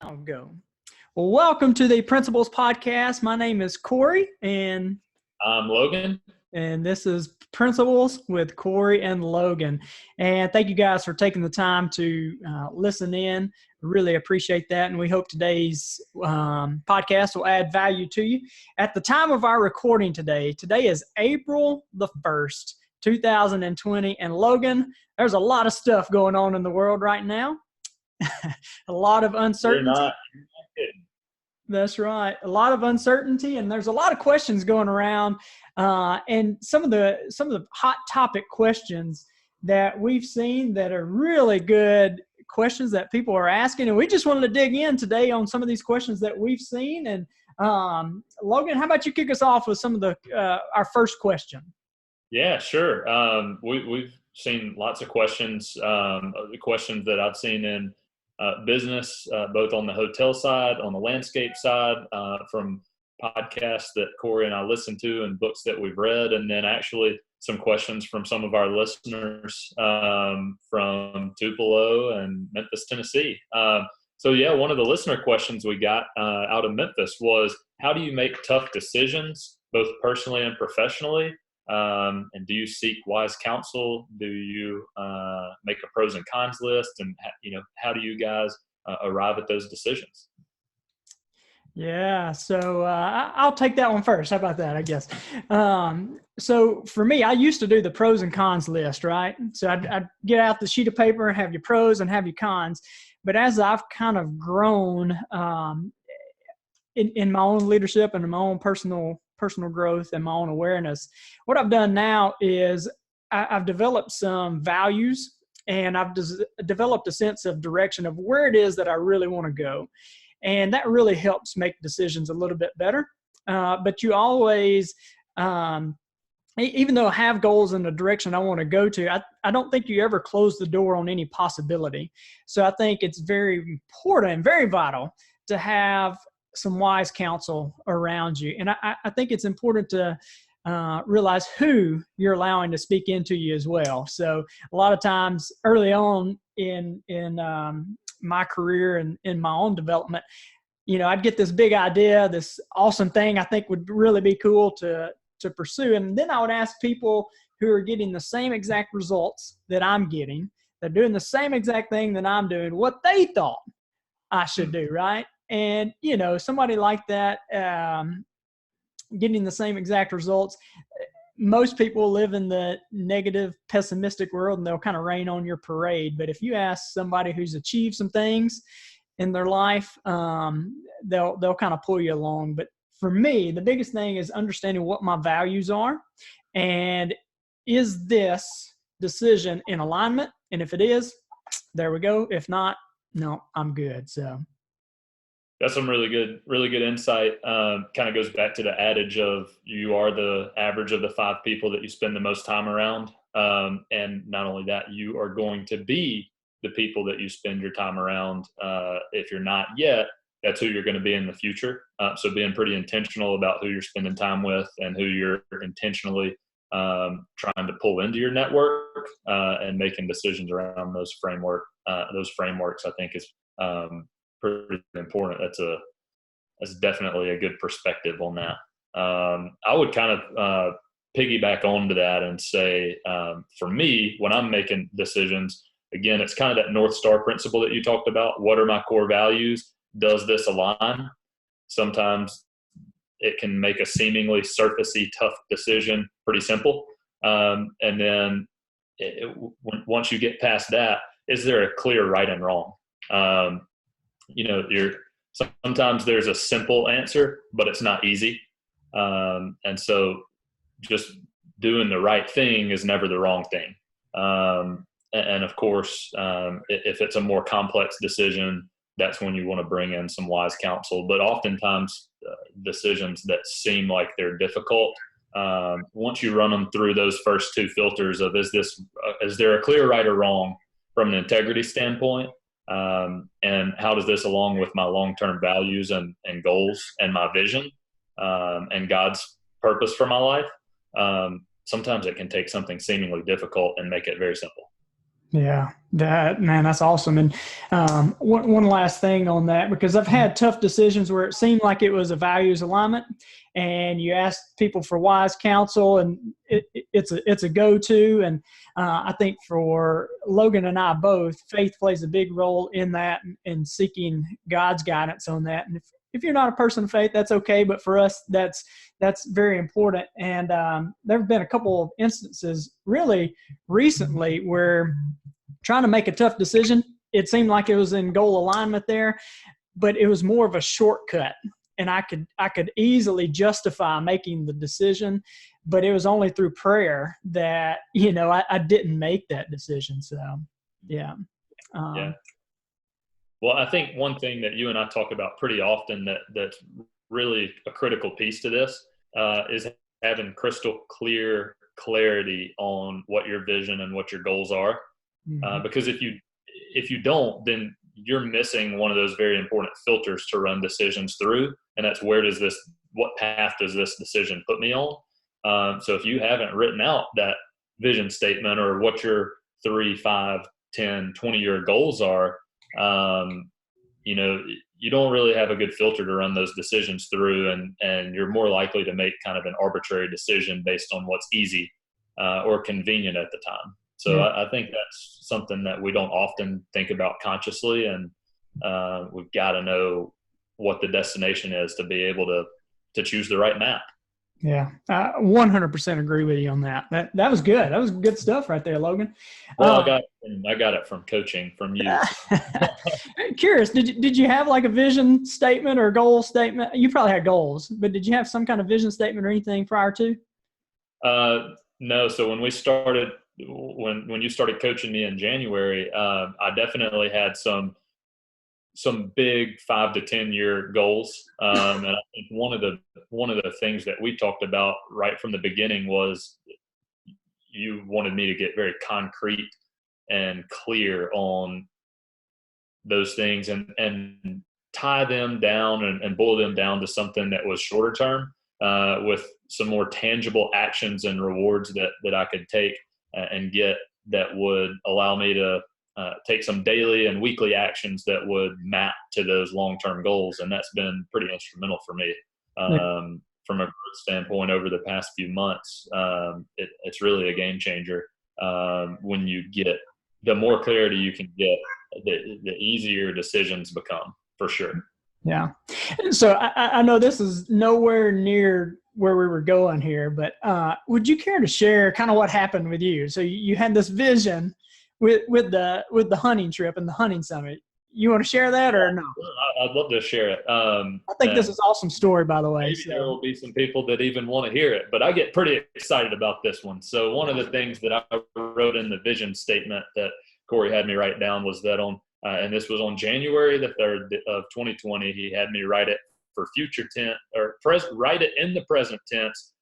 I'll go. Well, welcome to the Principles Podcast. My name is Cory, and I'm Logan. And this is Principles with Cory and Logan. And thank you guys for taking the time to listen in. Really appreciate that. And we hope today's podcast will add value to you. At the time of our recording today is April the 1st, 2020. And Logan, there's a lot of stuff going on in the world right now. A lot of uncertainty. You're not kidding. That's right. A lot of uncertainty, and there's a lot of questions going around. And some of the hot topic questions that we've seen that are really good questions that people are asking. And we just wanted to dig in today on some of these questions that we've seen. And Logan, how about you kick us off with some of our first question? Yeah, sure. We've seen lots of questions. The questions that I've seen in business, both on the hotel side, on the landscape side, from podcasts that Cory and I listen to and books that we've read, and then actually some questions from some of our listeners from Tupelo and Memphis, Tennessee. So yeah, one of the listener questions we got out of Memphis was, how do you make tough decisions, both personally and professionally? And do you seek wise counsel? Do you make a pros and cons list? And how do you guys arrive at those decisions? Yeah, so I'll take that one first. How about that, I guess? So for me, I used to do the pros and cons list, right? So I'd get out the sheet of paper, have your pros and have your cons. But as I've kind of grown in my own leadership and in my own personal growth and my own awareness, what I've done now is I've developed some values, and I've developed a sense of direction of where it is that I really want to go. And that really helps make decisions a little bit better. But you always, even though I have goals in the direction I want to go to, I don't think you ever close the door on any possibility. So I think it's very important and very vital to have some wise counsel around you. And I think it's important to realize who you're allowing to speak into you as well. So a lot of times early on in my career and in my own development, I'd get this big idea, this awesome thing I think would really be cool to pursue. And then I would ask people who are getting the same exact results that I'm getting, they're doing the same exact thing that I'm doing, what they thought I should do, right? And, somebody like that, getting the same exact results, most people live in the negative, pessimistic world, and they'll kind of rain on your parade. But if you ask somebody who's achieved some things in their life, they'll kind of pull you along. But for me, the biggest thing is understanding what my values are, and is this decision in alignment? And if it is, there we go. If not, no, I'm good. So that's some really good insight. Kind of goes back to the adage of you are the average of the 5 people that you spend the most time around. And not only that, you are going to be the people that you spend your time around. If you're not yet, that's who you're going to be in the future. So being pretty intentional about who you're spending time with and who you're intentionally trying to pull into your network and making decisions around those frameworks, I think is pretty important. That's definitely a good perspective on that. I would kind of piggyback onto that and say, for me, when I'm making decisions, again, it's kind of that North Star principle that you talked about. What are my core values? Does this align? Sometimes it can make a seemingly surfacey, tough decision pretty simple. And then once you get past that, is there a clear right and wrong? Sometimes there's a simple answer, but it's not easy. And so just doing the right thing is never the wrong thing. And of course, if it's a more complex decision, that's when you want to bring in some wise counsel. But oftentimes decisions that seem like they're difficult, once you run them through those first 2 filters of is there a clear right or wrong from an integrity standpoint? And how does this along with my long-term values and goals and my vision and God's purpose for my life? Sometimes it can take something seemingly difficult and make it very simple. Yeah, that's awesome. And one last thing on that, because I've had tough decisions where it seemed like it was a values alignment, and you ask people for wise counsel, and it's a go to. And I think for Logan and I both, faith plays a big role in that, and seeking God's guidance on that. And if you're not a person of faith, that's okay. But for us, that's very important. And there have been a couple of instances really recently where trying to make a tough decision, it seemed like it was in goal alignment there, but it was more of a shortcut. And I could easily justify making the decision, but it was only through prayer that, I didn't make that decision. So, yeah. Yeah. Well, I think one thing that you and I talk about pretty often that's really a critical piece to this is having crystal clear clarity on what your vision and what your goals are. Because if you don't, then you're missing one of those very important filters to run decisions through. And that's what path does this decision put me on? So if you haven't written out that vision statement or what your 3, 5, 10, 20-year goals are, you don't really have a good filter to run those decisions through, and you're more likely to make kind of an arbitrary decision based on what's easy or convenient at the time. So I think that's something that we don't often think about consciously, and we've got to know what the destination is to be able to choose the right map. Yeah, I 100% agree with you on that. That was good. That was good stuff right there, Logan. Well, I got it from coaching from you. Curious, did you have like a vision statement or goal statement? You probably had goals, but did you have some kind of vision statement or anything prior to? No. So when we started, when you started coaching me in January, I definitely had some big 5 to 10 year goals. And I think one of the things that we talked about right from the beginning was you wanted me to get very concrete and clear on those things and tie them down and boil them down to something that was shorter term, with some more tangible actions and rewards that I could take and get that would allow me to take some daily and weekly actions that would map to those long-term goals. And that's been pretty instrumental for me from a growth standpoint over the past few months. It's really a game changer when you get the more clarity you can get, the easier decisions become, for sure. Yeah. So I know this is nowhere near where we were going here, but would you care to share kind of what happened with you? So you had this vision with the hunting trip and the hunting summit. You want to share that or no? I'd love to share it. I think this is an awesome story, by the way. Maybe there will be some people that even want to hear it, but I get pretty excited about this one. So one of the things that I wrote in the vision statement that Cory had me write down was that and this was on January the 3rd of 2020, he had me write it for future tense, or write it in the present tense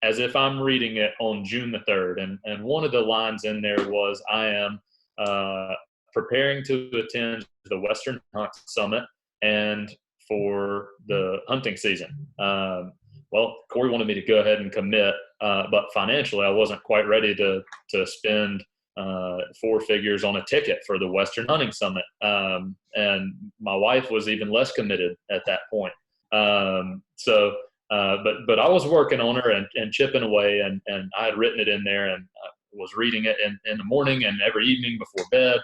as if I'm reading it on June the 3rd. And one of the lines in there was, I am preparing to attend the Western Hunt Summit and for the hunting season. Well, Cory wanted me to go ahead and commit, but financially I wasn't quite ready to spend 4 figures on a ticket for the Western Hunting Summit. And my wife was even less committed at that point. But I was working on her and chipping away, and I had written it in there and was reading it in the morning and every evening before bed,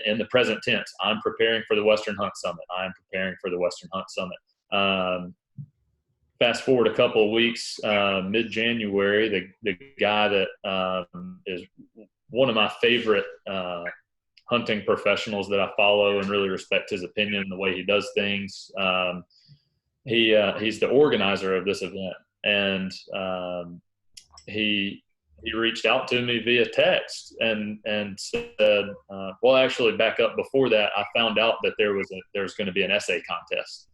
in the present tense. I'm preparing for the Western Hunt Summit. I'm preparing for the Western Hunt Summit. Fast forward a couple of weeks, mid-January, the guy that is one of my favorite hunting professionals that I follow and really respect his opinion and the way he does things. He's the organizer of this event, and he reached out to me via text and said, well, actually back up before that, I found out that there's going to be an essay contest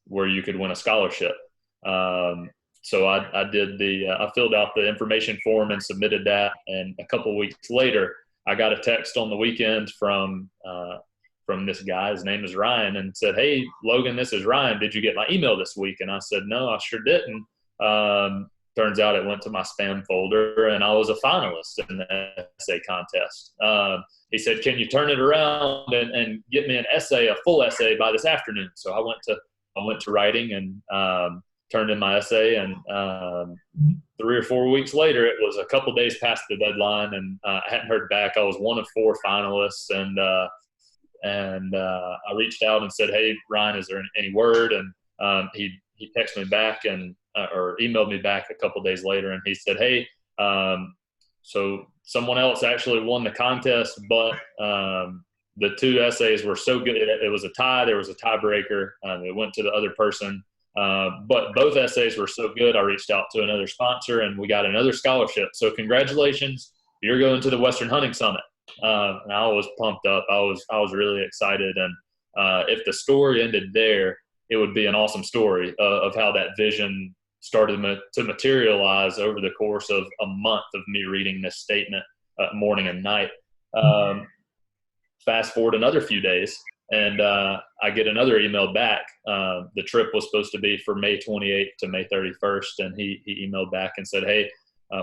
where you could win a scholarship. So I filled out the information form and submitted that. And a couple of weeks later, I got a text on the weekend from this guy. His name is Ryan, and said, "Hey, Logan, this is Ryan. Did you get my email this week?" And I said, "No, I sure didn't. turns out it went to my spam folder, and I was a finalist in the essay contest. He said, "Can you turn it around and get me an essay, a full essay, by this afternoon?" So I went to writing and turned in my essay, and 3 or 4 weeks later, it was a couple days past the deadline, and I hadn't heard back. I was one of 4 finalists, and I reached out and said, "Hey, Ryan, is there any word?" And he texted me back or emailed me back a couple days later, and he said, "Hey, so someone else actually won the contest, but the 2 essays were so good. It was a tie. There was a tiebreaker. It went to the other person. But both essays were so good, I reached out to another sponsor, and we got another scholarship. So congratulations, you're going to the Western Hunting Summit." And I was pumped up. I was really excited. And if the story ended there, it would be an awesome story of how that vision started to materialize over the course of a month of me reading this statement morning and night. Fast forward another few days, and I get another email back. The trip was supposed to be for May 28th to May 31st, and he emailed back and said, "Hey,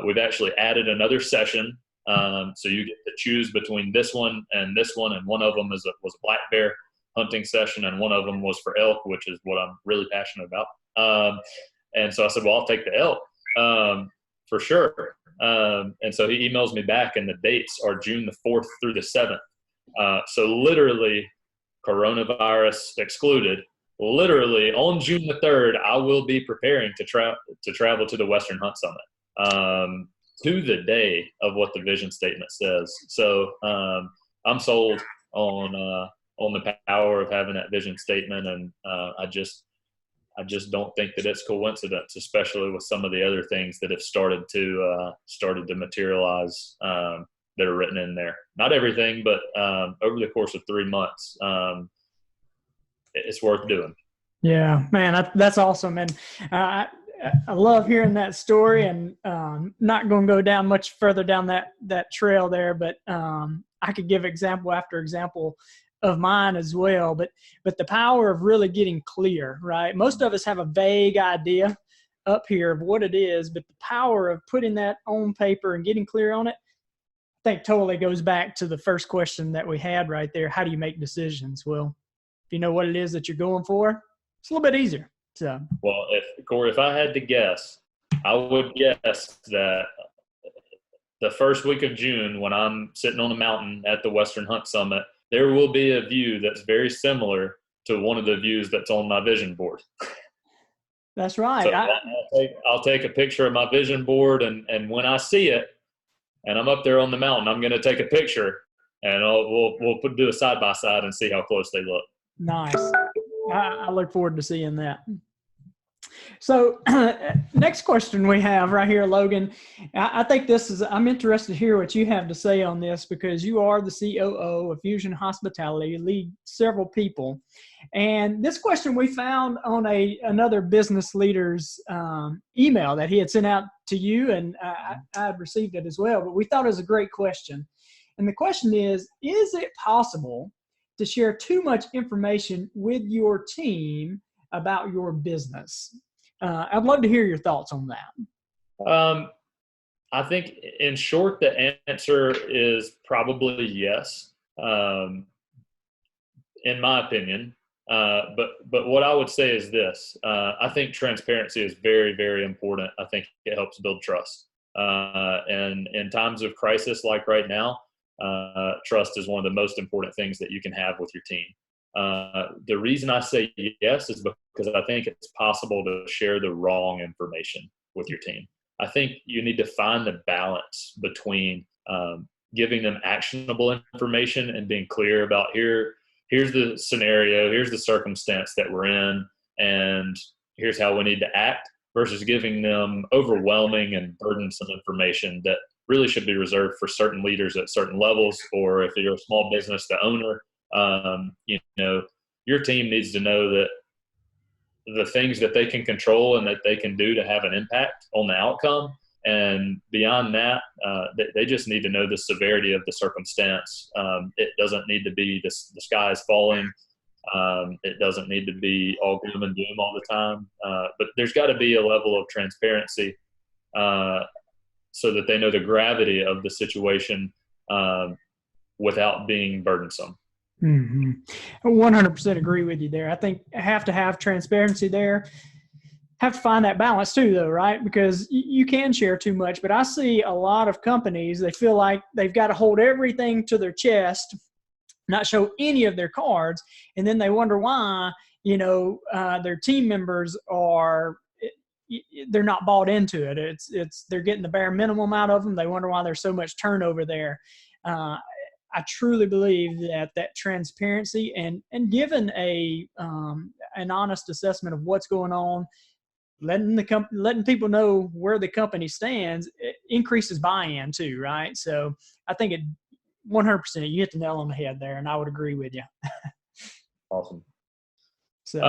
we've actually added another session, so you get to choose between this one, and one of them was a black bear hunting session, and one of them was for elk, which is what I'm really passionate about." And so I said, "Well, I'll take the elk for sure." And so he emails me back, and the dates are June the 4th through the 7th. So literally, coronavirus excluded, literally on June the 3rd, I will be preparing to travel to the Western Hunt Summit, to the day of what the vision statement says. So I'm sold on the power of having that vision statement, and I just don't think that it's coincidence, especially with some of the other things that have started to materialize that are written in there. Not everything, but over the course of 3 months, it's worth doing. Yeah, man, that's awesome. And I love hearing that story, and not going to go down much further down that trail there, but I could give example after example of mine as well. But the power of really getting clear, right? Most of us have a vague idea up here of what it is, but the power of putting that on paper and getting clear on it, I think totally goes back to the first question that we had right there. How do you make decisions? Well, if you know what it is that you're going for, it's a little bit easier. So, well, Cory, if I had to guess, I would guess that the first week of June, when I'm sitting on a mountain at the Western Hunt Summit, there will be a view that's very similar to one of the views that's on my vision board. That's right. So I'll take a picture of my vision board, and when I see it, and I'm up there on the mountain, I'm going to take a picture, and we'll do a side by side and see how close they look. Nice. I look forward to seeing that. So next question we have right here, Logan. I think I'm interested to hear what you have to say on this, because you are the COO of Fusion Hospitality. You lead several people. And this question we found on another business leader's email that he had sent out to you, and I had received it as well. But we thought it was a great question. And the question is it possible to share too much information with your team about your business? I'd love to hear your thoughts on that. I think, in short, the answer is probably yes, in my opinion. But what I would say is this: I think transparency is very, very important. I think it helps build trust. And in times of crisis like right now, trust is one of the most important things that you can have with your team. The reason I say yes is because I think it's possible to share the wrong information with your team. I think you need to find the balance between giving them actionable information and being clear about here's the scenario, here's the circumstance that we're in, and here's how we need to act, versus giving them overwhelming and burdensome information that really should be reserved for certain leaders at certain levels, or if you're a small business, the owner. Your team needs to know that the things that they can control and that they can do to have an impact on the outcome. And beyond that, they just need to know the severity of the circumstance. It doesn't need to be the sky is falling. It doesn't need to be all gloom and doom all the time. But there's got to be a level of transparency so that they know the gravity of the situation without being burdensome. Mm-hmm. 100% agree with you there. I think I have to have transparency there. Have to find that balance too, though, right? Because you can share too much, but I see a lot of companies, they feel like they've got to hold everything to their chest, not show any of their cards, and then they wonder why, their team members they're not bought into it. They're getting the bare minimum out of them. They wonder why there's so much turnover there. I truly believe that transparency and given an honest assessment of what's going on, letting people know where the company stands, it increases buy-in too, right? So I think 100%, you hit the nail on the head there, and I would agree with you. Awesome. So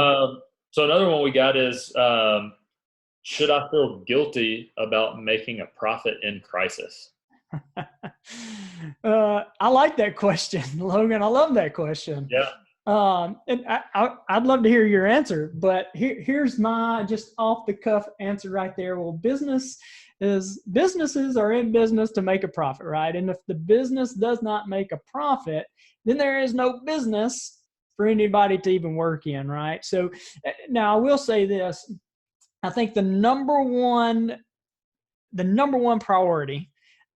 another one we got is, should I feel guilty about making a profit in crisis? I like that question, Logan. I love that question. Yeah. And I'd love to hear your answer, but here's my just off the cuff answer right there. Well, businesses are in business to make a profit, right? And if the business does not make a profit, then there is no business for anybody to even work in, right? So now I will say this. I think the number one priority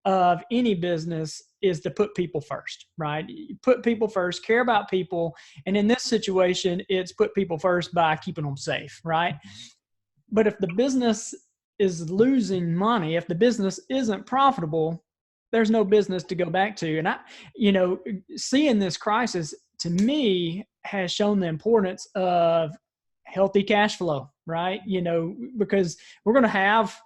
of any business is to put people first, right? You put people first, care about people. And in this situation, it's put people first by keeping them safe, right? But if the business is losing money, if the business isn't profitable, there's no business to go back to. And seeing this crisis to me has shown the importance of healthy cash flow, right? Because we're going to have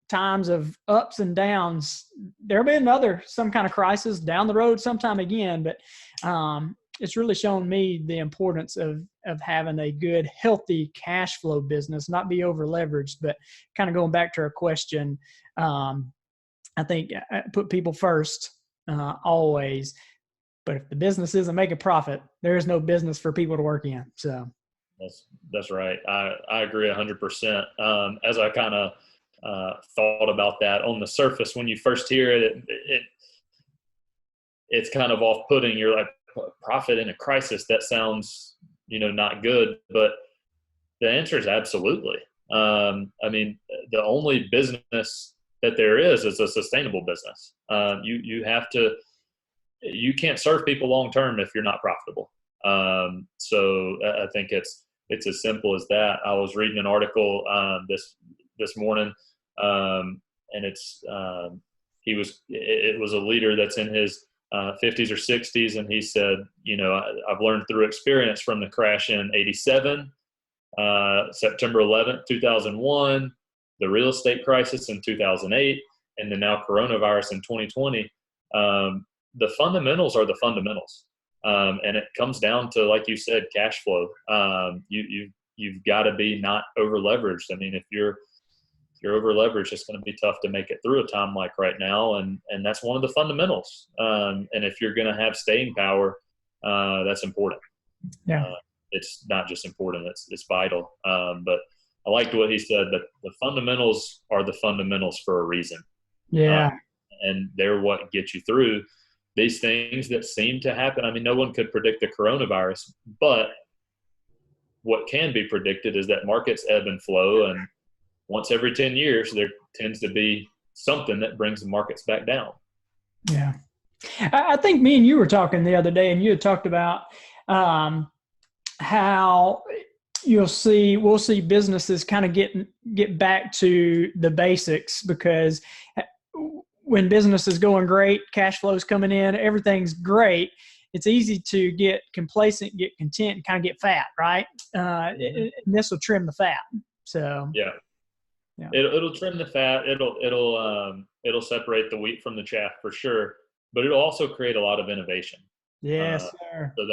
times of ups and downs. There'll be some kind of crisis down the road sometime again, but it's really shown me the importance of having a good, healthy cash flow business, not be over leveraged. But kind of going back to our question, I think put people first always. But if the business isn't making profit, there is no business for people to work in. So that's right. I agree 100%. As I kind of thought about that on the surface, when you first hear it's kind of off-putting. You're like, profit in a crisis, that sounds not good, but the answer is absolutely. I mean, the only business that there is a sustainable business. You can't serve people long term if you're not profitable. So I think it's as simple as that. I was reading an article this morning, and it was a leader that's in his 50s or 60s, and he said, I've learned through experience from the crash in '87, September 11th, 2001, the real estate crisis in 2008, and the now coronavirus in 2020. The fundamentals are the fundamentals, and it comes down to, like you said, cash flow. You've got to be not over leveraged. I mean, if you're over leveraged, it's going to be tough to make it through a time like right now. And that's one of the fundamentals. And if you're going to have staying power, that's important. Yeah. It's not just important, it's vital. But I liked what he said, that the fundamentals are the fundamentals for a reason. Yeah. And they're what get you through these things that seem to happen. I mean, no one could predict the coronavirus, but what can be predicted is that markets ebb and flow, and once every 10 years, there tends to be something that brings the markets back down. Yeah. I think me and you were talking the other day, and you had talked about how we'll see businesses kind of get back to the basics, because when business is going great, cash flow is coming in, everything's great, it's easy to get complacent, get content, and kind of get fat, right? And this will trim the fat. So yeah. It'll trim the fat. It'll separate the wheat from the chaff for sure, but it'll also create a lot of innovation. Yes, sir. So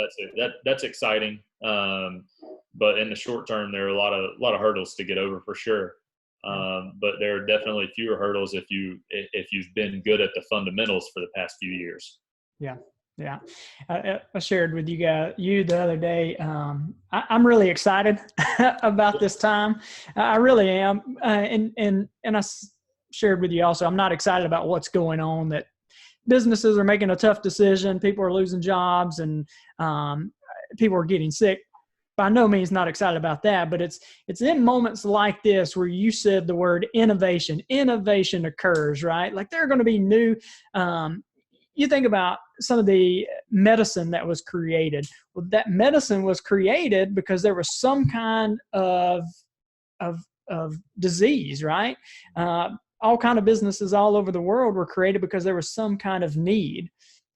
that's exciting. But in the short term, there are a lot of hurdles to get over for sure. But there are definitely fewer hurdles if you've been good at the fundamentals for the past few years. Yeah. Yeah. I shared with you the other day. I'm really excited about this time. I really am. And I shared with you also, I'm not excited about what's going on, that businesses are making a tough decision. People are losing jobs and people are getting sick. By no means not excited about that, but it's in moments like this where you said the word innovation. Innovation occurs, right? Like there are going to be new, you think about some of the medicine that was created. Well, that medicine was created because there was some kind of disease, right? All kind of businesses all over the world were created because there was some kind of need.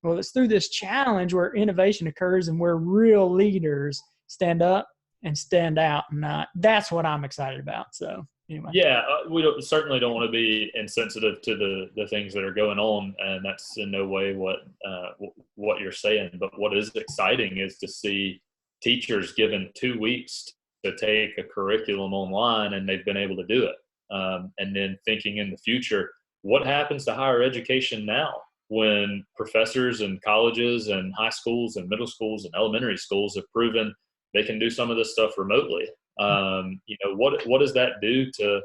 Well, it's through this challenge where innovation occurs and where real leaders stand up and stand out. And that's what I'm excited about. So anyway. Yeah, we certainly don't want to be insensitive to the things that are going on, and that's in no way what you're saying. But what is exciting is to see teachers given 2 weeks to take a curriculum online, and they've been able to do it. And then thinking in the future, what happens to higher education now when professors and colleges and high schools and middle schools and elementary schools have proven they can do some of this stuff remotely? What does that do to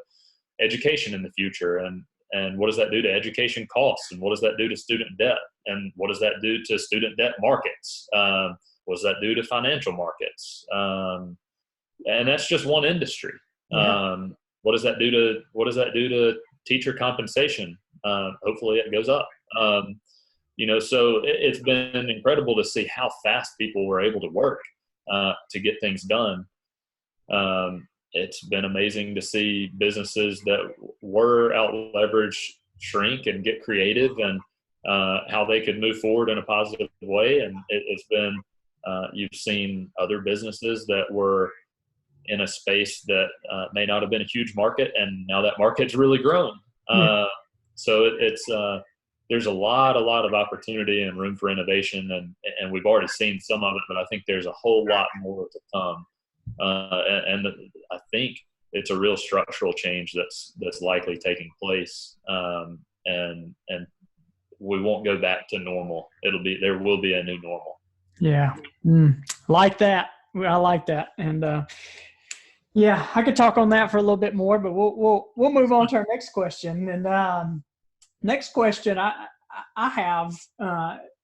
education in the future? And what does that do to education costs? And what does that do to student debt? And what does that do to student debt markets? What does that do to financial markets? And that's just one industry. Yeah. What does that do to teacher compensation? Hopefully it goes up. So it's been incredible to see how fast people were able to work to get things done. It's been amazing to see businesses that were out leveraged shrink and get creative, and how they could move forward in a positive way. And it's been, you've seen other businesses that were in a space that may not have been a huge market, and now that market's really grown. So there's a lot of opportunity and room for innovation, and we've already seen some of it, but I think there's a whole lot more to come. And I think it's a real structural change that's likely taking place, and we won't go back to normal. There will be a new normal. Yeah, like that. I like that, and yeah, I could talk on that for a little bit more, but we'll move on to our next question. And next question I have,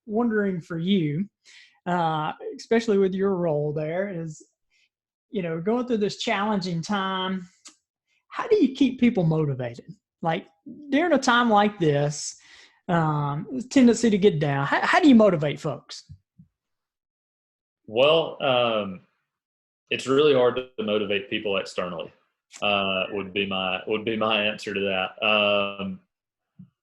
wondering for you, especially with your role there, is, going through this challenging time, how do you keep people motivated? Like during a time like this, tendency to get down. How do you motivate folks? Well, it's really hard to motivate people externally. Would be my answer to that.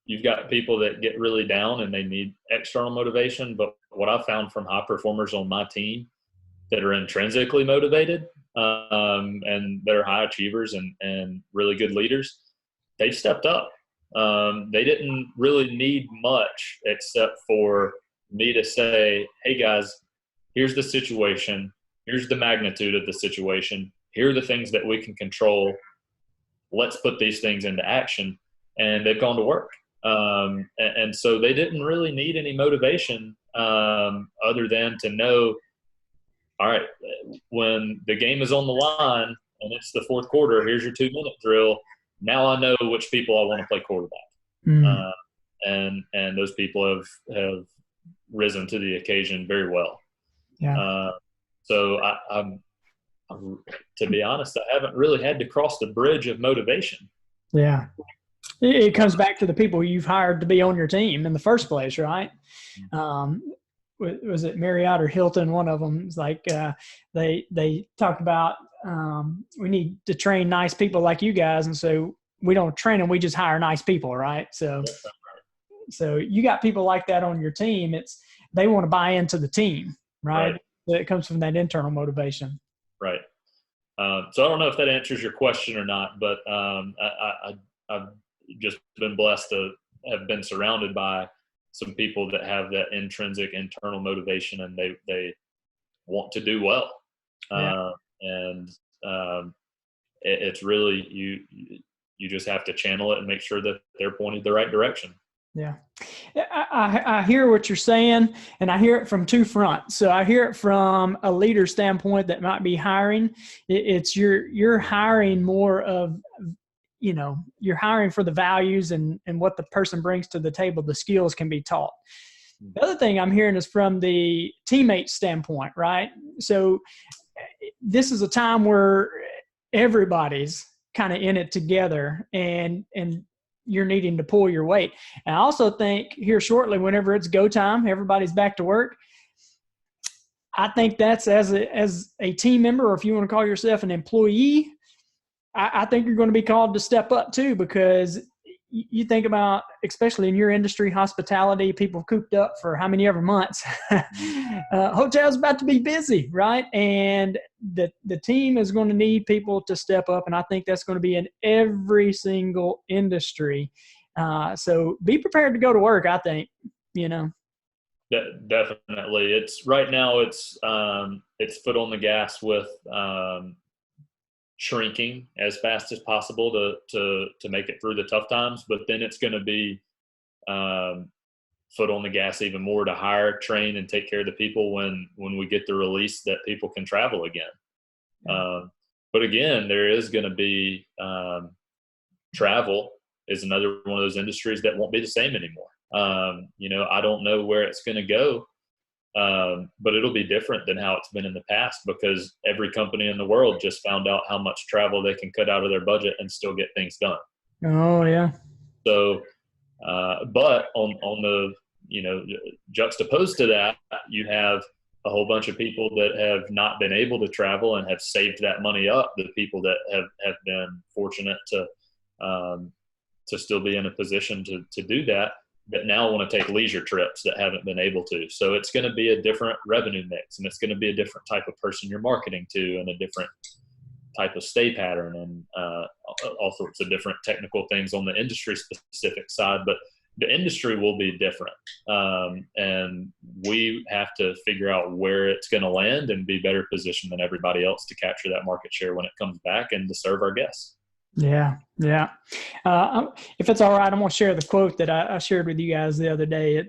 You've got people that get really down and they need external motivation. But what I've found from high performers on my team that are intrinsically motivated, and that are high achievers and really good leaders, they've stepped up. They didn't really need much except for me to say, hey guys, here's the situation. Here's the magnitude of the situation. Here are the things that we can control. Let's put these things into action. And they've gone to work. And so they didn't really need any motivation, other than to know, all right, when the game is on the line and it's the fourth quarter, here's your 2-minute drill. Now I know which people I want to play quarterback. And those people have risen to the occasion very well. Yeah. So I'm, to be honest, I haven't really had to cross the bridge of motivation. Yeah. It comes back to the people you've hired to be on your team in the first place, right? Was it Marriott or Hilton? One of them was like, they talked about, we need to train nice people like you guys. And so we don't train them. We just hire nice people. Right. So you got people like that on your team. They want to buy into the team, right? It comes from that internal motivation. Right. So I don't know if that answers your question or not, but I've just been blessed to have been surrounded by some people that have that intrinsic internal motivation, and they want to do well. It's really, you just have to channel it and make sure that they're pointed the right direction. Yeah. I hear what you're saying, and I hear it from two fronts. So I hear it from a leader standpoint that might be hiring. It's you're hiring more of you're hiring for the values and what the person brings to the table. The skills can be taught. The other thing I'm hearing is from the teammate standpoint, right? So this is a time where everybody's kind of in it together, and you're needing to pull your weight. And I also think here shortly, whenever it's go time, everybody's back to work. I think that's as a team member, or if you want to call yourself an employee, I think you're going to be called to step up too, because you think about, especially in your industry, hospitality, people cooped up for how many ever months. Hotel's about to be busy, right? And the team is going to need people to step up, and I think that's going to be in every single industry. So be prepared to go to work, I think, Definitely. It's right now it's foot on the gas with shrinking as fast as possible to make it through the tough times, but then it's going to be foot on the gas even more to hire, train, and take care of the people when we get the release that people can travel again. But again, there is going to be travel is another one of those industries that won't be the same anymore. I don't know where it's going to go, but it'll be different than how it's been in the past, because every company in the world just found out how much travel they can cut out of their budget and still get things done. Oh yeah. So, but on the, juxtaposed to that, you have a whole bunch of people that have not been able to travel and have saved that money up. The people that have been fortunate to still be in a position to do that now want to take leisure trips that haven't been able to. So it's going to be a different revenue mix, and it's going to be a different type of person you're marketing to, and a different type of stay pattern, and all sorts of different technical things on the industry specific side. But the industry will be different. And we have to figure out where it's going to land and be better positioned than everybody else to capture that market share when it comes back and to serve our guests. Yeah. If it's all right, I'm going to share the quote that I shared with you guys the other day.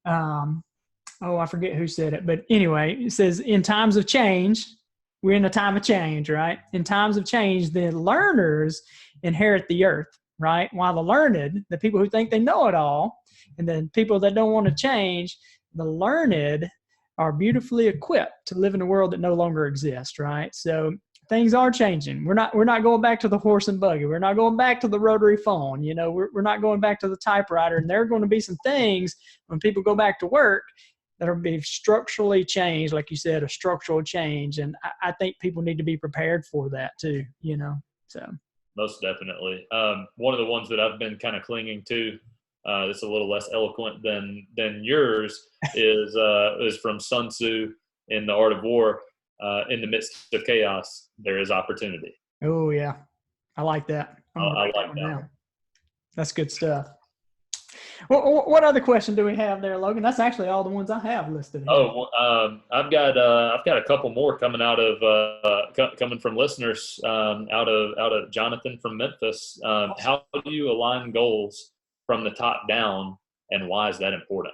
I forget who said it, but anyway, it says, in times of change, we're in a time of change, right? In times of change, the learners inherit the earth, right? While the learned, the people who think they know it all, and then people that don't want to change, the learned are beautifully equipped to live in a world that no longer exists, right? So things are changing. We're not going back to the horse and buggy. We're not going back to the rotary phone. We're not going back to the typewriter. And there are going to be some things when people go back to work that are being structurally changed, like you said, a structural change. And I think people need to be prepared for that too, so. Most definitely. One of the ones that I've been kind of clinging to, that's a little less eloquent than yours, is from Sun Tzu in The Art of War. In the midst of chaos, there is opportunity. Oh yeah, I like that. I like that. That's good stuff. Well, what other question do we have there, Logan? That's actually all the ones I have listed here. I've got a couple more coming coming from listeners out of Jonathan from Memphis. How do you align goals from the top down, and why is that important?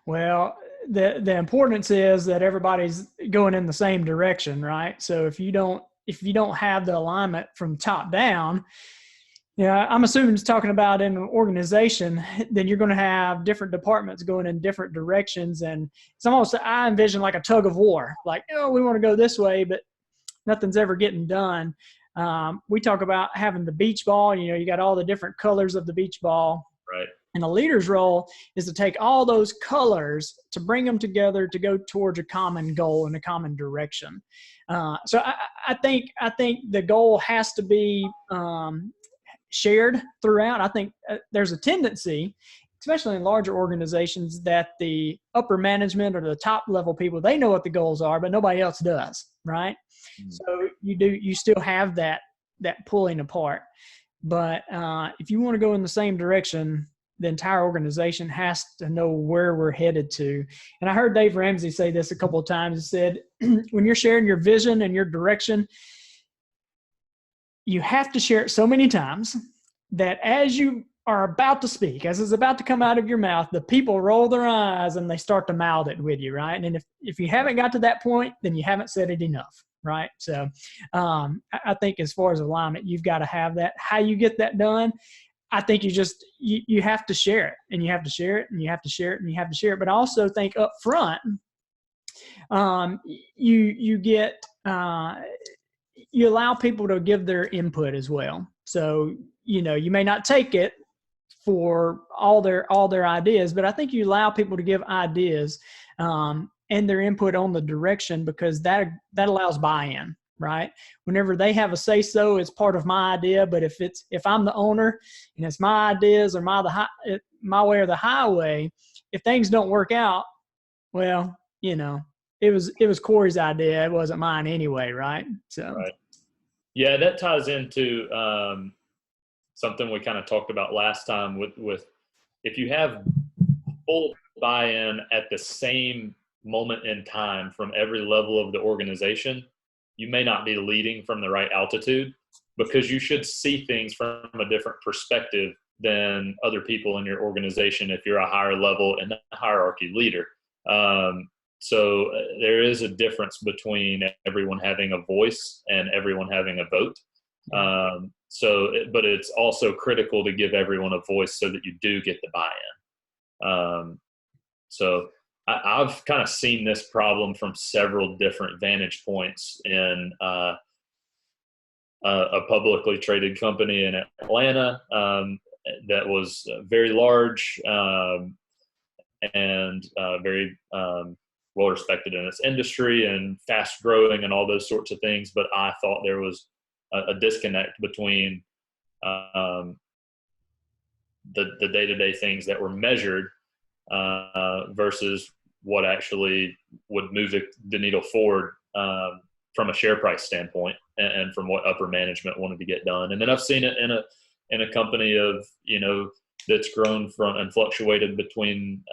Well, the importance is that everybody's going in the same direction, right? So if you don't have the alignment from top down, I'm assuming it's talking about in an organization, then you're going to have different departments going in different directions. And it's almost, I envision like a tug of war, like, we want to go this way, but nothing's ever getting done. We talk about having the beach ball, you got all the different colors of the beach ball. Right. And a leader's role is to take all those colors to bring them together to go towards a common goal and a common direction. So I think the goal has to be shared throughout. I think there's a tendency, especially in larger organizations, that the upper management or the top level people, they know what the goals are, but nobody else does, right? So you still have that pulling apart. But if you want to go in the same direction, the entire organization has to know where we're headed to. And I heard Dave Ramsey say this a couple of times. He said, when you're sharing your vision and your direction, you have to share it so many times that as you are about to speak, as it's about to come out of your mouth, the people roll their eyes and they start to mouth it with you, right? And if you haven't got to that point, then you haven't said it enough, right? So I think as far as alignment, you've got to have that. How you get that done, I think you have to share it, and you have to share it, and you have to share it, and you have to share it. But I also think up front, you get you allow people to give their input as well. So you may not take it for all their ideas, but I think you allow people to give ideas and their input on the direction, because that allows buy-in, right? Whenever they have a say so, it's part of my idea. But if I'm the owner and it's my ideas or my way or the highway, if things don't work out, well, it was Cory's idea. It wasn't mine anyway, right? So, right. Yeah, that ties into something we kind of talked about last time with if you have full buy-in at the same moment in time from every level of the organization, you may not be leading from the right altitude, because you should see things from a different perspective than other people in your organization if you're a higher level and a hierarchy leader. So there is a difference between everyone having a voice and everyone having a vote. But it's also critical to give everyone a voice so that you do get the buy-in. So I've kind of seen this problem from several different vantage points in a publicly traded company in Atlanta that was very large and very well respected in its industry and fast growing and all those sorts of things. But I thought there was a disconnect between the day-to-day things that were measured versus what actually would move the needle forward from a share price standpoint and from what upper management wanted to get done. And then I've seen it in a company of, that's grown from and fluctuated between,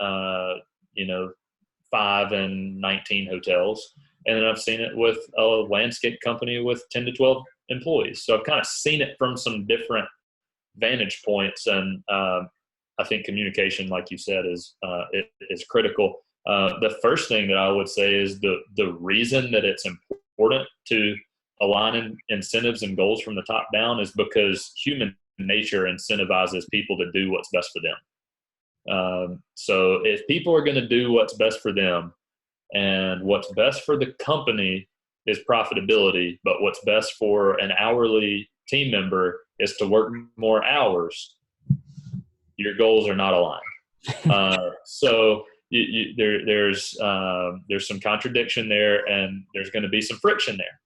5 and 19 hotels. And then I've seen it with a landscape company with 10 to 12 employees. So I've kind of seen it from some different vantage points. And I think communication, like you said, is critical. The first thing that I would say is the reason that it's important to align incentives and goals from the top down is because human nature incentivizes people to do what's best for them. So if people are going to do what's best for them, and what's best for the company is profitability, but what's best for an hourly team member is to work more hours, your goals are not aligned. So there's some contradiction there, and there's going to be some friction there.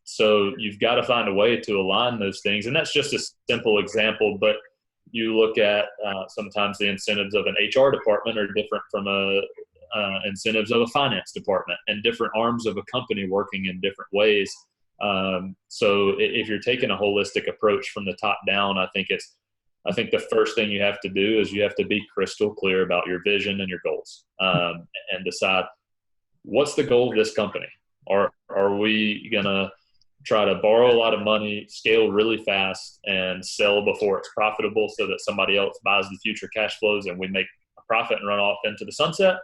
So you've got to find a way to align those things. And that's just a simple example, but you look at sometimes the incentives of an HR department are different from incentives of a finance department, and different arms of a company working in different ways. So if you're taking a holistic approach from the top down, I think the first thing you have to do is you have to be crystal clear about your vision and your goals, and decide what's the goal of this company. Are we going to try to borrow a lot of money, scale really fast, and sell before it's profitable so that somebody else buys the future cash flows and we make a profit and run off into the sunset?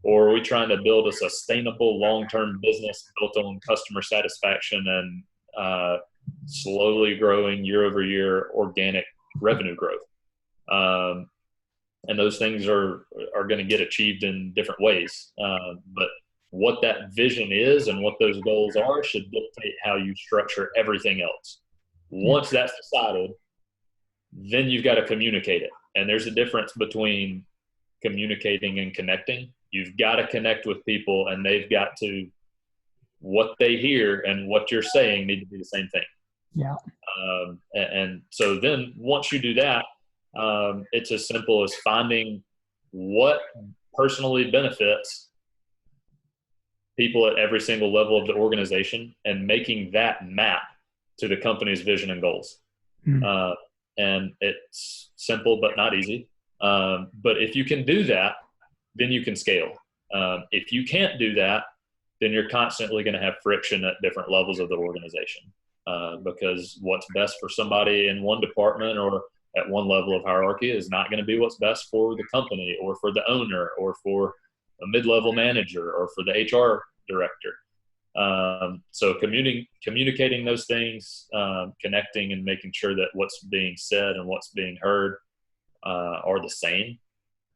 Or are we trying to build a sustainable long-term business built on customer satisfaction and slowly growing year-over-year organic revenue growth? And those things are going to get achieved in different ways. But what that vision is and what those goals are should dictate how you structure everything else. Once that's decided, then you've got to communicate it. And there's a difference between communicating and connecting. You've got to connect with people, and they've got to, what they hear and what you're saying need to be the same thing. Yeah. And so then once you do that, it's as simple as finding what personally benefits people at every single level of the organization and making that map to the company's vision and goals. And it's simple, but not easy. But if you can do that, then you can scale. If you can't do that, then you're constantly going to have friction at different levels of the organization. Because what's best for somebody in one department or at one level of hierarchy is not going to be what's best for the company or for the owner or for a mid-level manager or for the HR director. So communicating those things, connecting and making sure that what's being said and what's being heard are the same,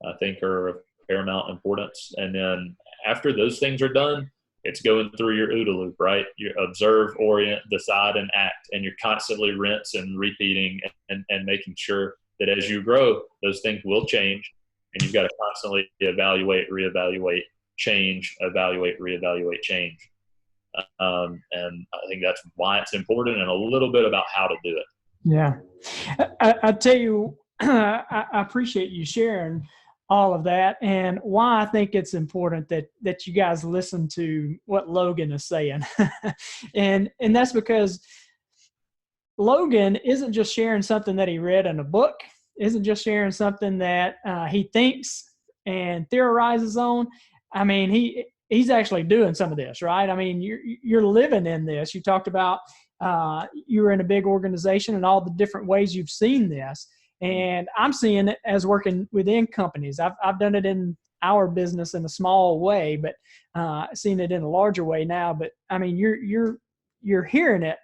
I think are of paramount importance. And then after those things are done, it's going through your OODA loop, right? You observe, orient, decide, and act, and you're constantly rinse and repeating and making sure that as you grow, those things will change, and you've got to constantly evaluate, reevaluate, change, evaluate, reevaluate, change. And I think that's why it's important, and a little bit about how to do it. Yeah. I tell you, I appreciate you sharing all of that, and why I think it's important that you guys listen to what Logan is saying. and that's because Logan isn't just sharing something that he read in a book, isn't just sharing something that he thinks and theorizes on. I mean, he's actually doing some of this, right? I mean, you're living in this. You talked about you were in a big organization and all the different ways you've seen this. And I'm seeing it as working within companies. I've done it in our business in a small way, but seen it in a larger way now. But I mean, you're hearing it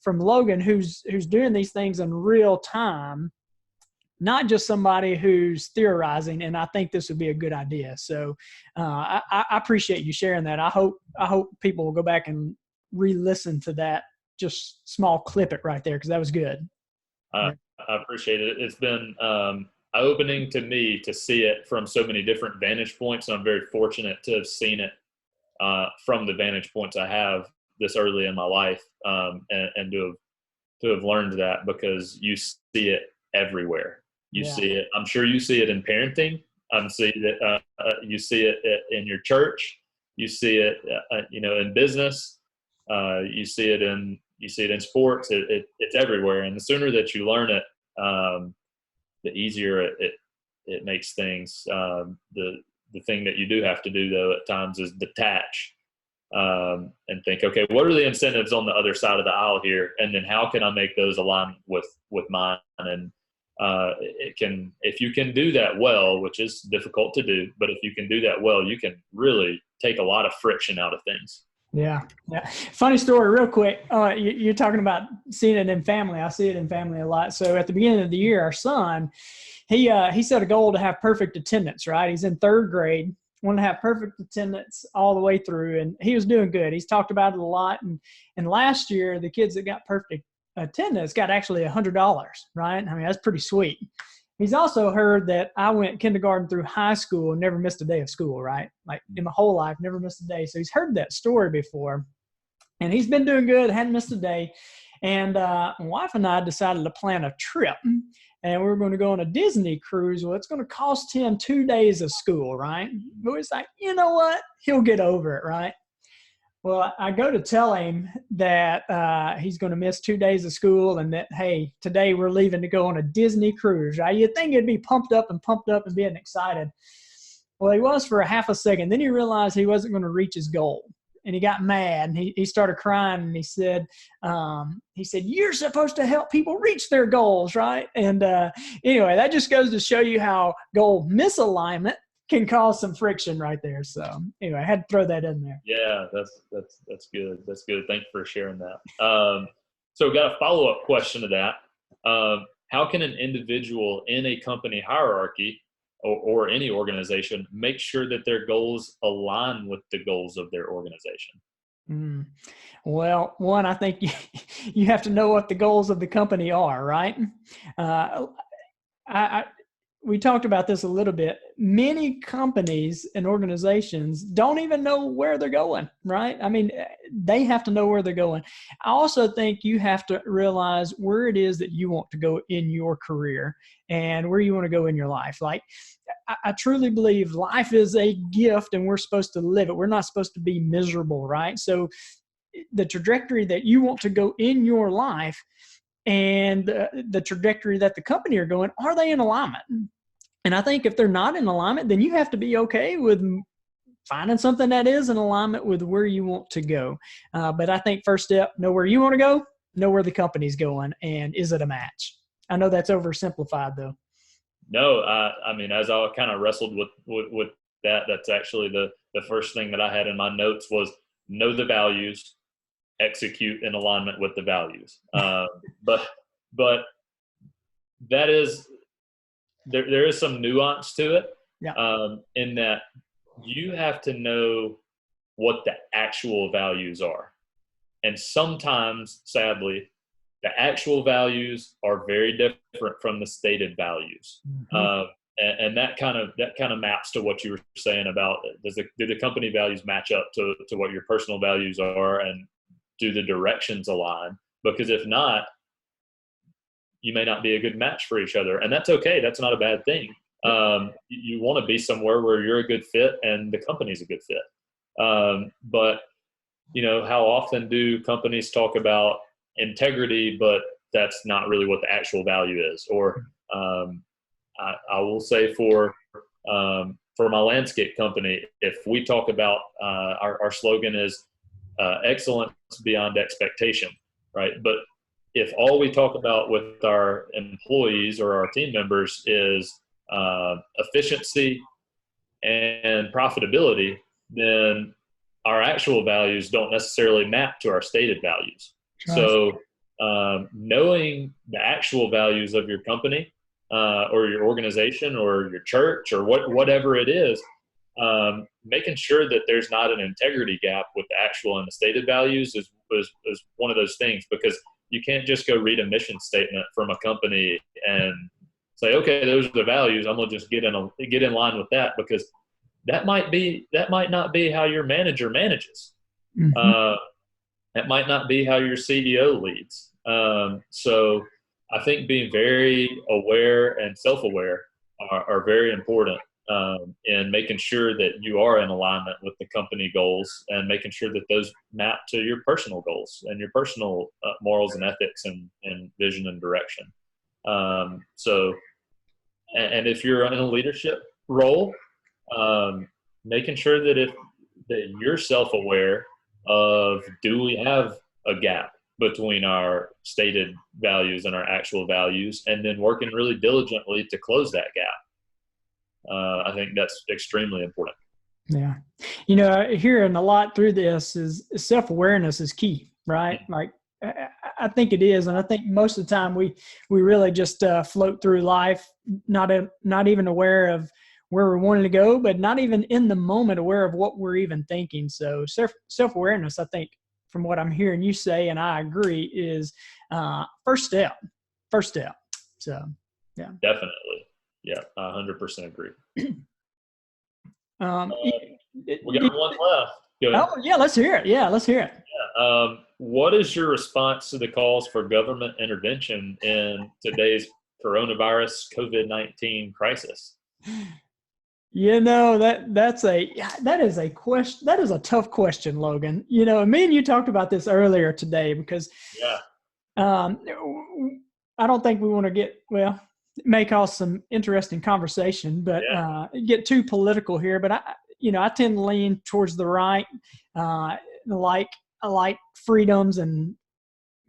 from Logan, who's doing these things in real time, not just somebody who's theorizing. And I think this would be a good idea. So I appreciate you sharing that. I hope people will go back and re-listen to that, just small clip it right there, because that was good. I appreciate it. It's been eye-opening to me to see it from so many different vantage points. And I'm very fortunate to have seen it from the vantage points I have this early in my life, and to have learned that, because you see it everywhere. You see it. I'm sure you see it in parenting. You see it in your church. You see it, in business. You see it in sports. It's everywhere. And the sooner that you learn it, the easier it makes things. The thing that you do have to do, though, at times, is detach and think, okay, what are the incentives on the other side of the aisle here, and then how can I make those align with mine? And if you can do that well, which is difficult to do, but if you can do that well, you can really take a lot of friction out of things. Yeah. Funny story, real quick. You're talking about seeing it in family. I see it in family a lot. So at the beginning of the year, our son, he set a goal to have perfect attendance, right? He's in third grade, wanted to have perfect attendance all the way through, and he was doing good. He's talked about it a lot. And last year, the kids that got perfect attendance got actually $100, right? I mean, that's pretty sweet. He's also heard that I went kindergarten through high school and never missed a day of school, right? Like in my whole life, never missed a day. So he's heard that story before, and he's been doing good, hadn't missed a day. And my wife and I decided to plan a trip, and we were going to go on a Disney cruise. Well, it's going to cost him 2 days of school, right? But it's like, you know what? He'll get over it, right? Well, I go to tell him that he's going to miss 2 days of school, and that, hey, today we're leaving to go on a Disney cruise, right? You'd think he'd be pumped up and being excited. Well, he was for a half a second. Then he realized he wasn't going to reach his goal, and he got mad, and he started crying, and he said, you're supposed to help people reach their goals, right? And anyway, that just goes to show you how goal misalignment can cause some friction right there. So anyway, I had to throw that in there. Yeah, that's good. That's good. Thank you for sharing that. So got a follow-up question to that. How can an individual in a company hierarchy or any organization make sure that their goals align with the goals of their organization? Well, one, I think you have to know what the goals of the company are, right? We talked about this a little bit. Many companies and organizations don't even know where they're going, right? I mean, they have to know where they're going. I also think you have to realize where it is that you want to go in your career and where you want to go in your life. Like, I truly believe life is a gift and we're supposed to live it. We're not supposed to be miserable, right? So the trajectory that you want to go in your life and the trajectory that the company are going, are they in alignment? And I think if they're not in alignment, then you have to be okay with finding something that is in alignment with where you want to go. But I think first step, know where you want to go, know where the company's going, and is it a match? I know that's oversimplified, though. No, I mean, as I kind of wrestled with that, that's actually the first thing that I had in my notes was know the values, execute in alignment with the values. But that is, there is some nuance to it, in that you have to know what the actual values are. And sometimes, sadly, the actual values are very different from the stated values. And that kind of maps to what you were saying about, do the company values match up to what your personal values are, and do the directions align? Because if not, you may not be a good match for each other, and that's okay. That's not a bad thing. You want to be somewhere where you're a good fit and the company's a good fit. But how often do companies talk about integrity, but that's not really what the actual value is? Or I will say for my landscape company, if we talk about our slogan is excellence beyond expectation, right? But if all we talk about with our employees or our team members is efficiency and profitability, then our actual values don't necessarily map to our stated values. So knowing the actual values of your company or your organization or your church or whatever it is, making sure that there's not an integrity gap with the actual and the stated values is one of those things, because you can't just go read a mission statement from a company and say, okay, those are the values, I'm gonna just get in line with that, because that might not be how your manager manages. That might not be how your CEO leads. So I think being very aware and self-aware are very important in making sure that you are in alignment with the company goals, and making sure that those map to your personal goals and your personal morals and ethics and vision and direction. So, and if you're in a leadership role, making sure that you're self-aware of, do we have a gap between our stated values and our actual values, and then working really diligently to close that gap. I think that's extremely important. Yeah. Hearing a lot through this is self-awareness is key, right? Like, I think it is. And I think most of the time we really just float through life, not even aware of where we're wanting to go, but not even in the moment aware of what we're even thinking. So self-awareness, I think, from what I'm hearing you say, and I agree, is first step. So, yeah. Definitely. Yeah, I 100% agree. We got one left. Oh, yeah, let's hear it. Yeah. What is your response to the calls for government intervention in today's coronavirus COVID-19 crisis? That is a question. That is a tough question, Logan. Me and you talked about this earlier today, because I don't think we want to it may cause some interesting conversation, but get too political here. But I tend to lean towards the right. I like freedoms, and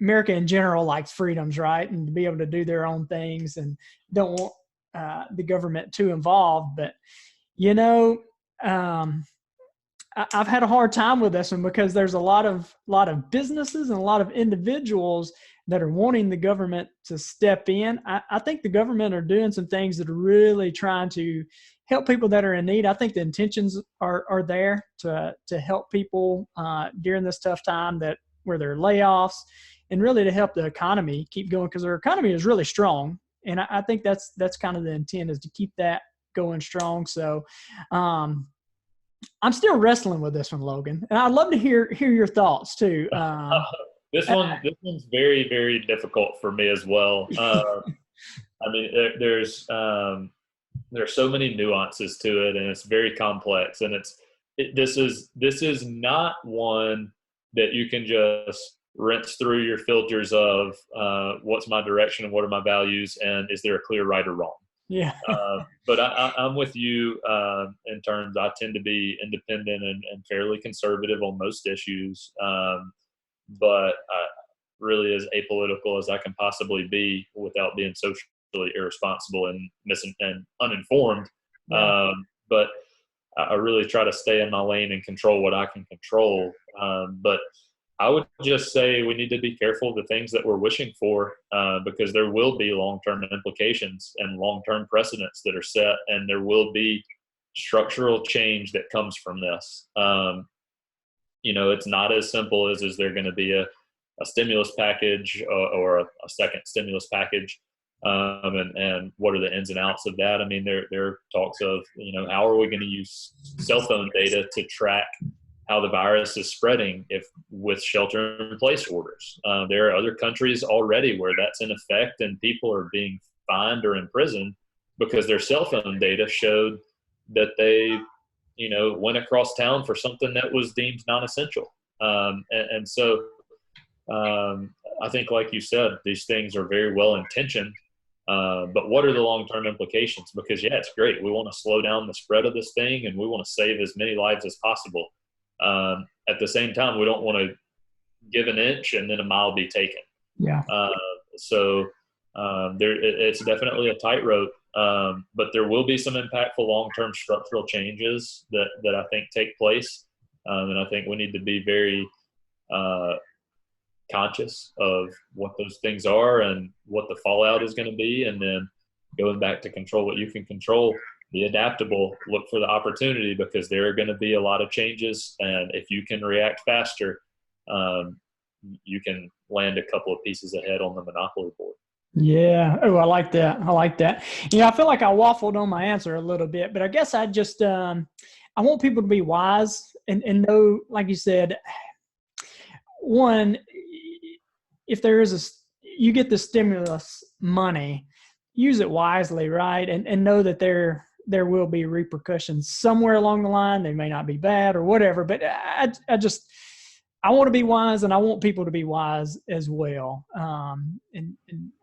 America in general likes freedoms, right? And to be able to do their own things, and don't want the government too involved. But I've had a hard time with this one, because there's a lot of businesses and a lot of individuals that are wanting the government to step in. I think the government are doing some things that are really trying to help people that are in need. I think the intentions are there to help people during this tough time where there are layoffs, and really to help the economy keep going, because our economy is really strong. And I think that's kind of the intent, is to keep that going strong. So I'm still wrestling with this one, Logan, and I'd love to hear your thoughts too. This one's very, very difficult for me as well. I mean, there's so many nuances to it, and it's very complex. And this is not one that you can just rinse through your filters of what's my direction and what are my values, and is there a clear right or wrong? Yeah. But I'm with you in terms, I tend to be independent and fairly conservative on most issues, but really as apolitical as I can possibly be without being socially irresponsible and uninformed. Yeah. But I really try to stay in my lane and control what I can control. But I would just say we need to be careful of the things that we're wishing for, because there will be long-term implications and long-term precedents that are set, and there will be structural change that comes from this. It's not as simple as is there going to be a stimulus package or a second stimulus package, and what are the ins and outs of that? I mean, there are talks of, how are we going to use cell phone data to track how the virus is spreading if with shelter-in-place orders? There are other countries already where that's in effect, and people are being fined or imprisoned because their cell phone data showed that they, went across town for something that was deemed non-essential. So I think, like you said, these things are very well intentioned. But what are the long-term implications? Because, yeah, it's great. We want to slow down the spread of this thing, and we want to save as many lives as possible. At the same time, we don't want to give an inch and then a mile be taken. Yeah. It's definitely a tightrope, but there will be some impactful long-term structural changes that I think take place. And I think we need to be very conscious of what those things are and what the fallout is going to be. And then going back to control what you can control, be adaptable, look for the opportunity, because there are going to be a lot of changes. And if you can react faster, you can land a couple of pieces ahead on the monopoly board. Yeah. Oh, I like that. I feel like I waffled on my answer a little bit, but I guess I just, I want people to be wise and know, like you said, one, if there is you get the stimulus money, use it wisely, right? And know that there will be repercussions somewhere along the line. They may not be bad or whatever, but I want to be wise, and I want people to be wise as well. And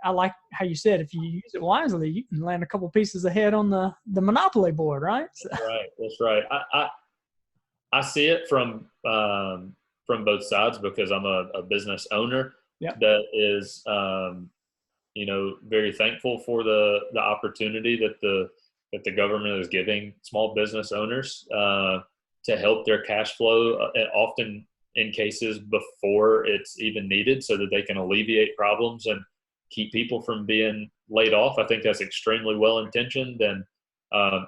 I like how you said, if you use it wisely, you can land a couple pieces ahead on the monopoly board, right? So. That's right. I see it from both sides, because I'm a business owner. Yep. That is, very thankful for the opportunity that the government is giving small business owners to help their cash flow, and often in cases before it's even needed, so that they can alleviate problems and keep people from being laid off. I think that's extremely well intentioned, and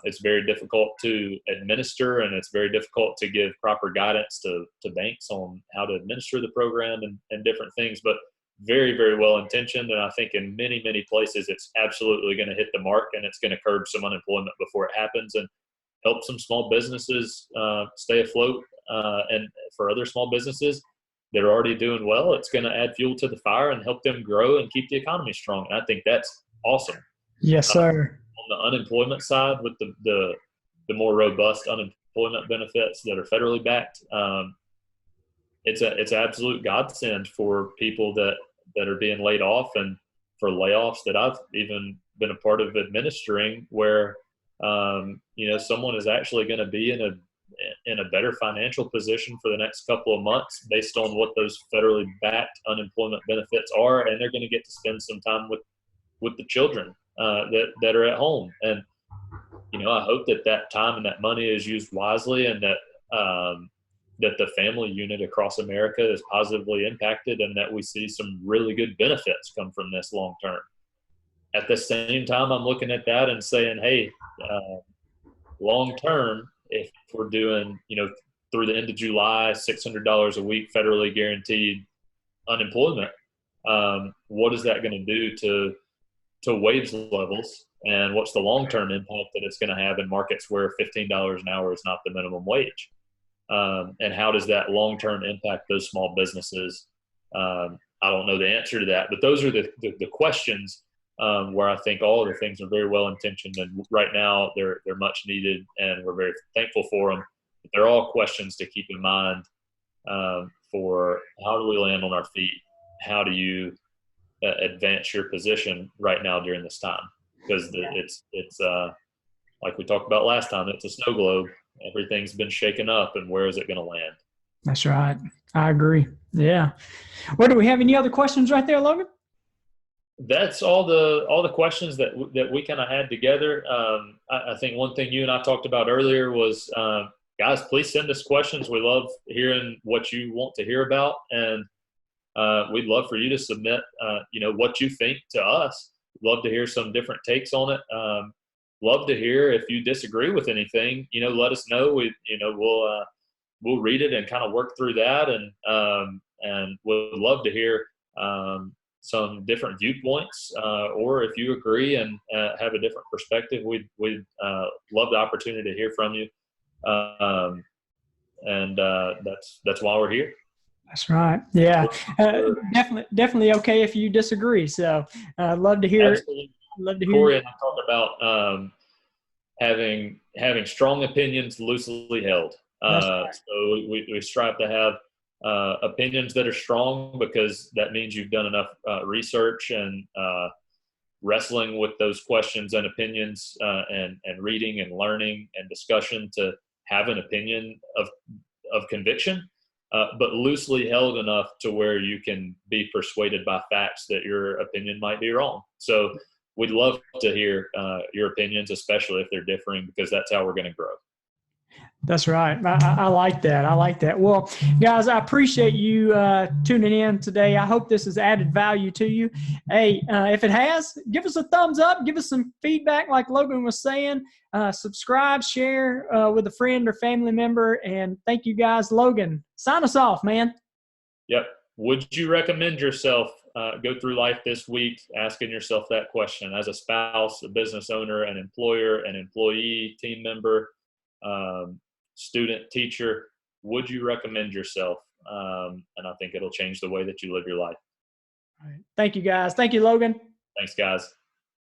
it's very difficult to administer, and it's very difficult to give proper guidance to banks on how to administer the program and different things, but very, very well intentioned. And I think in many, many places, it's absolutely going to hit the mark, and it's going to curb some unemployment before it happens and help some small businesses stay afloat. And for other small businesses that are already doing well, it's going to add fuel to the fire and help them grow and keep the economy strong. And I think that's awesome. Yes, sir. On the unemployment side, with the more robust unemployment benefits that are federally backed, it's an absolute godsend for people that are being laid off, and for layoffs that I've even been a part of administering, where someone is actually going to be in a better financial position for the next couple of months based on what those federally backed unemployment benefits are, and they're going to get to spend some time with the children that are at home. And I hope that time and that money is used wisely, and that the family unit across America is positively impacted, and that we see some really good benefits come from this long term. At the same time, I'm looking at that and saying, hey, long term, if we're doing, through the end of July, $600 a week federally guaranteed unemployment, what is that going to do to wage levels, and what's the long-term impact that it's going to have in markets where $15 an hour is not the minimum wage? And how does that long-term impact those small businesses? I don't know the answer to that, but those are the questions where I think all of the things are very well intentioned, and right now they're much needed, and we're very thankful for them. But they're all questions to keep in mind for how do we land on our feet? How do you advance your position right now during this time? Because it's like we talked about last time, it's a snow globe. Everything's been shaken up, and where is it going to land? That's right. I agree. Yeah. Well, do we have any other questions right there, Logan? That's all the questions that we kind of had together. I think one thing you and I talked about earlier was, guys, please send us questions. We love hearing what you want to hear about, and we'd love for you to submit, what you think to us. Love to hear some different takes on it. Love to hear if you disagree with anything. Let us know. We'll read it and kind of work through that, and we'll love to hear some different viewpoints, or if you agree and have a different perspective, we'd love the opportunity to hear from you. And that's why we're here. That's right. Yeah. Definitely okay if you disagree. So I'd love to hear. Absolutely. Love to hear. Cory and I talk about having strong opinions loosely held. Right. So we strive to have opinions that are strong, because that means you've done enough research and wrestling with those questions and opinions, and reading and learning and discussion to have an opinion of conviction, but loosely held enough to where you can be persuaded by facts that your opinion might be wrong. So we'd love to hear your opinions, especially if they're differing, because that's how we're going to grow. That's right. I like that. I like that. Well, guys, I appreciate you tuning in today. I hope this has added value to you. Hey, if it has, give us a thumbs up. Give us some feedback like Logan was saying. Subscribe, share with a friend or family member. And thank you, guys. Logan, sign us off, man. Yep. Would you recommend yourself go through life this week asking yourself that question as a spouse, a business owner, an employer, an employee, team member, student, teacher? Would you recommend yourself? And I think it'll change the way that you live your life. All right. Thank you, guys. Thank you, Logan. Thanks, guys.